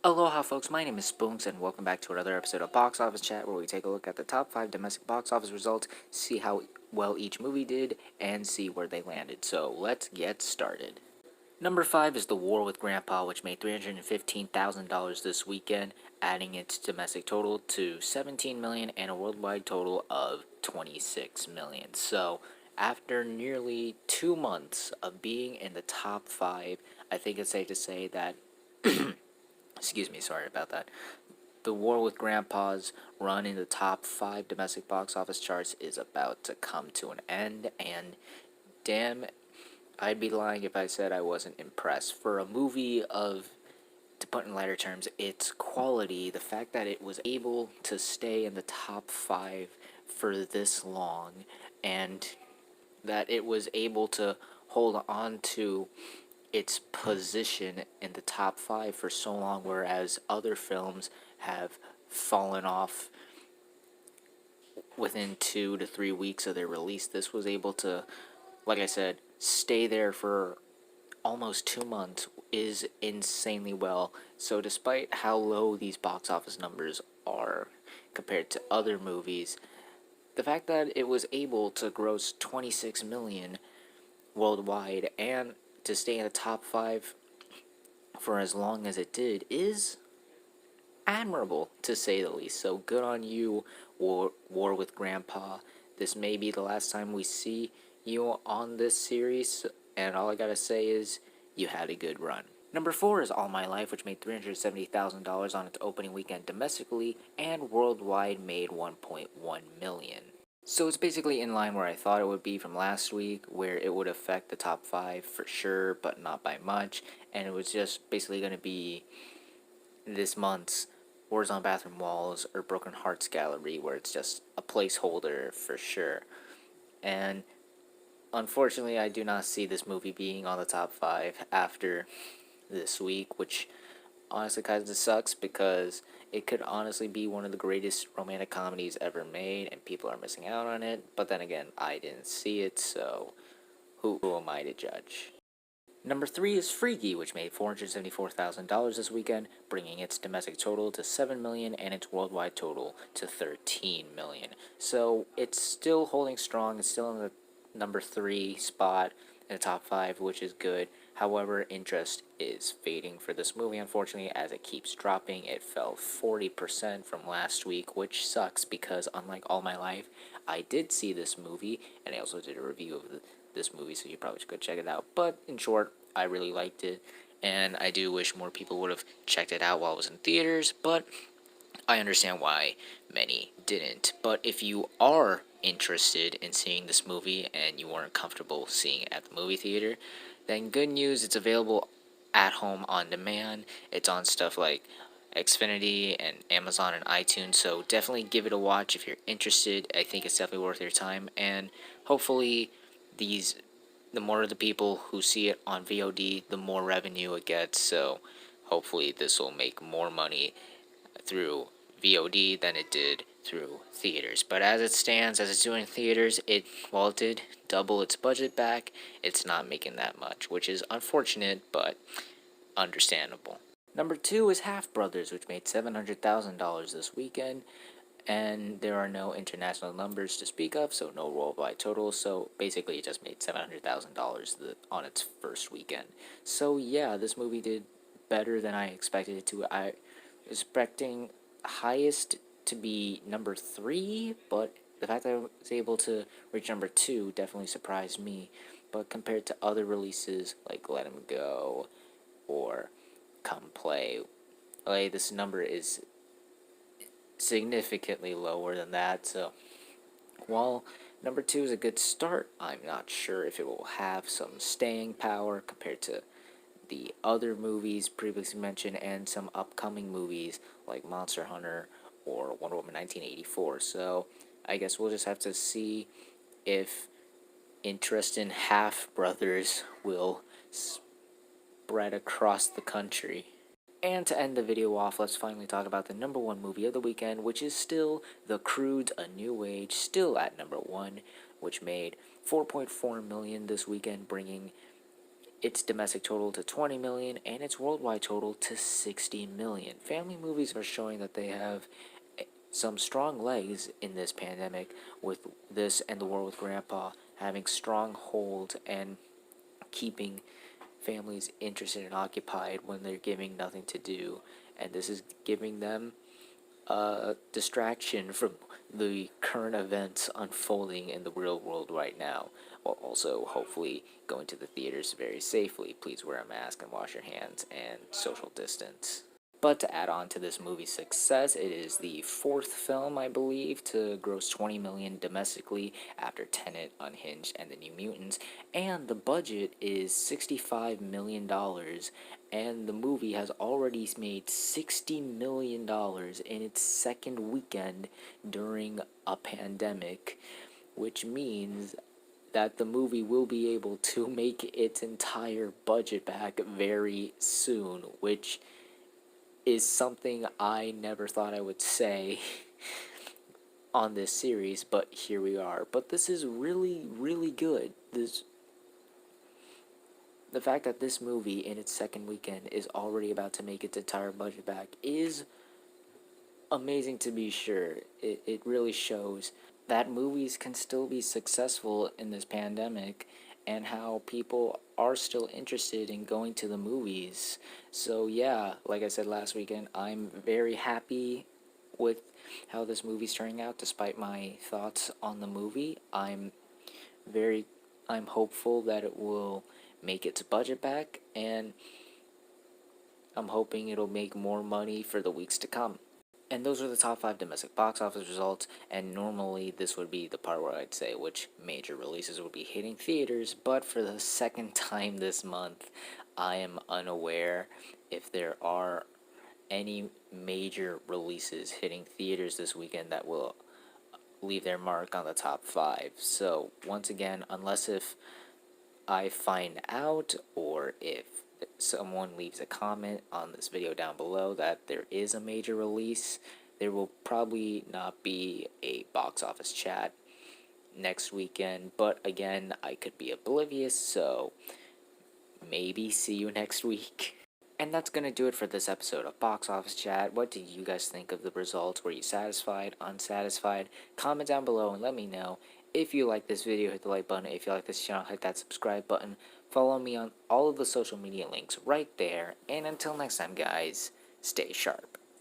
Aloha folks, my name is Spoons and welcome back to another episode of Box Office Chat where we take a look at the top 5 domestic box office results, see how well each movie did, and see where they landed. So let's get started. Number 5 is The War with Grandpa, which made $315,000 this weekend, adding its domestic total to $17 million and a worldwide total of $26 million. So after nearly 2 months of being in the top 5, I think it's safe to say that excuse me, sorry about that. The War with Grandpa's run in the top 5 domestic box office charts is about to come to an end, and damn, I'd be lying if I said I wasn't impressed. For a movie of, to put in lighter terms, its quality, the fact that it was able to stay in the top 5 for this long, and that it was able to hold on to its position in the top 5 for so long, whereas other films have fallen off within 2 to 3 weeks of their release. This was able to, like I said, stay there for almost 2 months is insanely well. So despite how low these box office numbers are compared to other movies, the fact that it was able to gross 26 million worldwide and to stay in the top 5 for as long as it did is admirable, to say the least. So good on you, War with Grandpa. This may be the last time we see you on this series, and all I gotta say is you had a good run. Number 4 is All My Life, which made $370,000 on its opening weekend domestically, and worldwide made $1.1 million. So it's basically in line where I thought it would be from last week, where it would affect the top 5 for sure, but not by much, and it was just basically going to be this month's Words on Bathroom Walls or Broken Hearts Gallery, where it's just a placeholder for sure. And unfortunately, I do not see this movie being on the top 5 after this week, which honestly kind of sucks because it could honestly be one of the greatest romantic comedies ever made and people are missing out on it. But then again, I didn't see it, so who am I to judge? Number 3 is Freaky, which made $474,000 this weekend, bringing its domestic total to $7 million and its worldwide total to $13 million. So it's still holding strong. It's still in the number 3 spot in the top 5, which is good. However, interest is fading for this movie, unfortunately, as it keeps dropping. It fell 40% from last week, which sucks because, unlike All My Life, I did see this movie, and I also did a review of this movie, so you probably should go check it out. But in short, I really liked it, and I do wish more people would have checked it out while it was in theaters, but I understand why many didn't. But if you are interested in seeing this movie and you weren't comfortable seeing it at the movie theater, then good news, it's available at home on demand. It's on stuff like Xfinity and Amazon and iTunes, so definitely give it a watch if you're interested. I think it's definitely worth your time, and hopefully the more the people who see it on VOD, the more revenue it gets, so hopefully this will make more money through VOD than it did through theaters. But as it stands, as it's doing in theaters, while it did double its budget back, it's not making that much, which is unfortunate, but understandable. Number 2 is Half Brothers, which made $700,000 this weekend, and there are no international numbers to speak of, so no worldwide totals, so basically it just made $700,000 on its first weekend. So yeah, this movie did better than I expected it to. I was expecting highest to be number 3, but the fact that I was able to reach number 2 definitely surprised me. But compared to other releases like Let 'Em Go or Come Play, like, this number is significantly lower than that. So while number 2 is a good start, I'm not sure if it will have some staying power compared to the other movies previously mentioned and some upcoming movies like Monster Hunter or Wonder Woman 1984. So I guess we'll just have to see if interest in Half Brothers will spread across the country. And to end the video off, let's finally talk about the number 1 movie of the weekend, which is still The Croods: A New Age, still at number 1, which made $4.4 million this weekend, bringing its domestic total to 20 million and its worldwide total to 60 million. Family movies are showing that they have some strong legs in this pandemic, with this and The War with Grandpa having strong hold and keeping families interested and occupied when they're giving nothing to do. And this is giving them a distraction from the current events unfolding in the real world right now, while also hopefully going to the theaters very safely. Please wear a mask and wash your hands and social distance. But to add on to this movie's success, it is the fourth film, I believe, to gross 20 million domestically after Tenet, Unhinged, and The New Mutants, and the budget is $65 million, and the movie has already made $60 million in its second weekend during a pandemic, which means that the movie will be able to make its entire budget back very soon, which is something I never thought I would say on this series, but here we are. But this is really, really good. The fact that this movie in its second weekend is already about to make its entire budget back is amazing, to be sure. It really shows that movies can still be successful in this pandemic and how people are still interested in going to the movies. So yeah, like I said last weekend, I'm very happy with how this movie's turning out despite my thoughts on the movie. I'm hopeful that it will make its budget back, and I'm hoping it'll make more money for the weeks to come. And those are the top 5 domestic box office results, and normally this would be the part where I'd say which major releases would be hitting theaters, but for the second time this month, I am unaware if there are any major releases hitting theaters this weekend that will leave their mark on the top 5. So, once again, unless if I find out, or if someone leaves a comment on this video down below that there is a major release, there will probably not be a box office chat next weekend. But again, I could be oblivious, so maybe see you next week. And that's going to do it for this episode of Box Office Chat. What did you guys think of the results? Were you satisfied, unsatisfied? Comment down below and let me know. If you like this video, hit the like button. If you like this channel, hit that subscribe button. Follow me on all of the social media links right there. And until next time, guys, stay sharp.